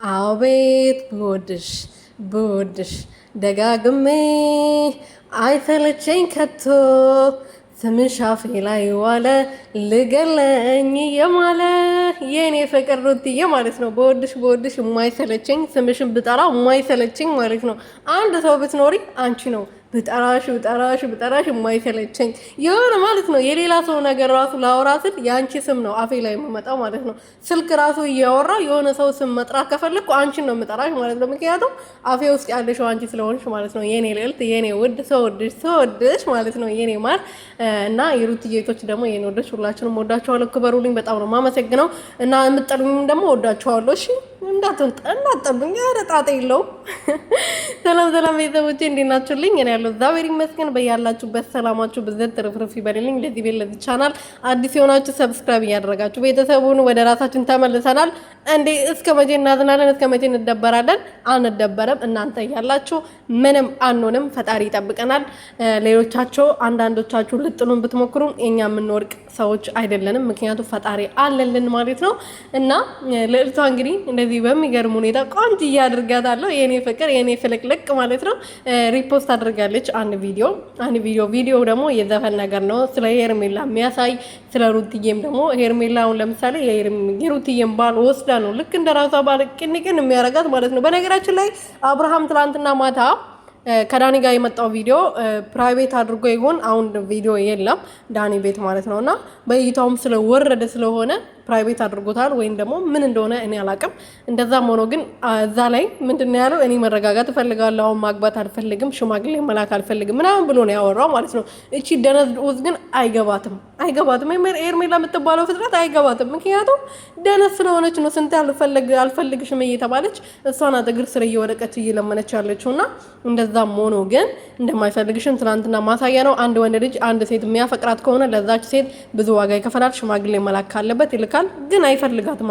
አቤት ብወድሽ ደጋግሜ አይሰለቸኝ ከቶ ስምሽ አፌ ላይ ዋለ ልገለኝ የማለ የኔ ፍቅር ሩትዬ ማለት ነው። በወድሽ የማይሰለቸኝ ስምሽን ብጠራ የማይሰለቸኝ ማለት ነው። አንድ ሰው ብትኖሪ አንቺ ነው። ብጠራሽ የማይሰለቸኝ የሆነ ማለት ነው። የሌላ ሰው ነገር ራሱ ላወራ ስል የአንቺ ስም ነው አፌ ላይ የምመጣው ማለት ነው። ስልክ ራሱ እያወራ የሆነ ሰው ስም መጥራት ከፈለግኩ አንቺን ነው የምጠራሽ ማለት ነው። ምክንያቱም አፌ ውስጥ ያለሽው አንቺ ስለሆንሽ ማለት ነው። የኔ ልዕልት፣ የኔ ውድ፣ ሰወድሽ ማለት ነው። የኔ ማር እና የሩትዬቶች ደግሞ የኔ ወደች፣ ሁላችንም ወዳችኋለሁ። ክበሩልኝ። በጣም ነው የማመሰግነው እና የምትጠሉኝም ደግሞ ወዳችኋለሁ። እሺ እንዳትጠሉኝ፣ ኧረ ጣጣ የለውም። ሰላም ቤተሰቦቼ እንዴት ናችሁልኝ? እኔ ያለው እግዚአብሔር ይመስገን። በያላችሁበት ሰላማችሁ ብዘት ትርፍርፍ ይበልልኝ። ለዚህ ቤት ለዚህ ቻናል አዲስ የሆናችሁ ሰብስክራይብ እያደረጋችሁ ቤተሰቡን ወደ ራሳችን ተመልሰናል። እንዴ እስከ መቼ እናዝናለን? እስከ መቼ እንደበራለን? አንደበረም። እናንተ እያላችሁ ምንም አንሆንም። ፈጣሪ ይጠብቀናል። ሌሎቻችሁ አንዳንዶቻችሁ ልጥሉን ብትሞክሩም እኛ የምንወርቅ ሰዎች አይደለንም። ምክንያቱም ፈጣሪ አለልን ማለት ነው። እና ልዕልቷ እንግዲህ እንደዚህ በሚገርም ሁኔታ ቆንጆ እያድርጋታለሁ የኔ ፍቅር የኔ ፍልቅልቅ ማለት ነው። ሪፖስት አድርጋለች አንድ ቪዲዮ ደግሞ የዘፈን ነገር ነው፣ ስለ ሄርሜላ የሚያሳይ ስለ ሩትዬም ደግሞ ሄርሜላውን ለምሳሌ የሩትዬም ባል ወስዳ ነው ልክ እንደ ራሷ ባል ቅንቅን የሚያረጋት ማለት ነው። በነገራችን ላይ አብርሃም ትላንትና ማታ ከዳኒ ጋር የመጣው ቪዲዮ ፕራይቬት አድርጎ ይሆን አሁን ቪዲዮ የለም ዳኒ ቤት ማለት ነውና በእይታውም ስለወረደ ስለሆነ ፕራይቬት አድርጎታል ወይም ደግሞ ምን እንደሆነ እኔ አላቅም። እንደዛም ሆኖ ግን እዛ ላይ ምንድነው ያለው? እኔ መረጋጋት እፈልጋለሁ፣ አሁን ማግባት አልፈልግም፣ ሽማግሌ መላክ አልፈልግም ምናምን ብሎ ነው ያወራው ማለት ነው። እቺ ደነዝ ግን አይገባትም። ሄርሜላ የምትባለው ፍጥረት አይገባትም። ምክንያቱም ደነዝ ስለሆነች ነው። ስንት አልፈልግሽም እየተባለች እሷን እግር ስር እየወደቀች እየለመነች ያለችውና እንደዛም ሆኖ ግን እንደማይፈልግሽም ትናንትና ማሳያ ነው። አንድ ወንድ ልጅ አንድ ሴት የሚያፈቅራት ከሆነ ለዛች ሴት ብዙ ዋጋ ይከፈላል። ሽማግሌ መላክ ካለበት ይልካል። ግን አይፈልጋትም።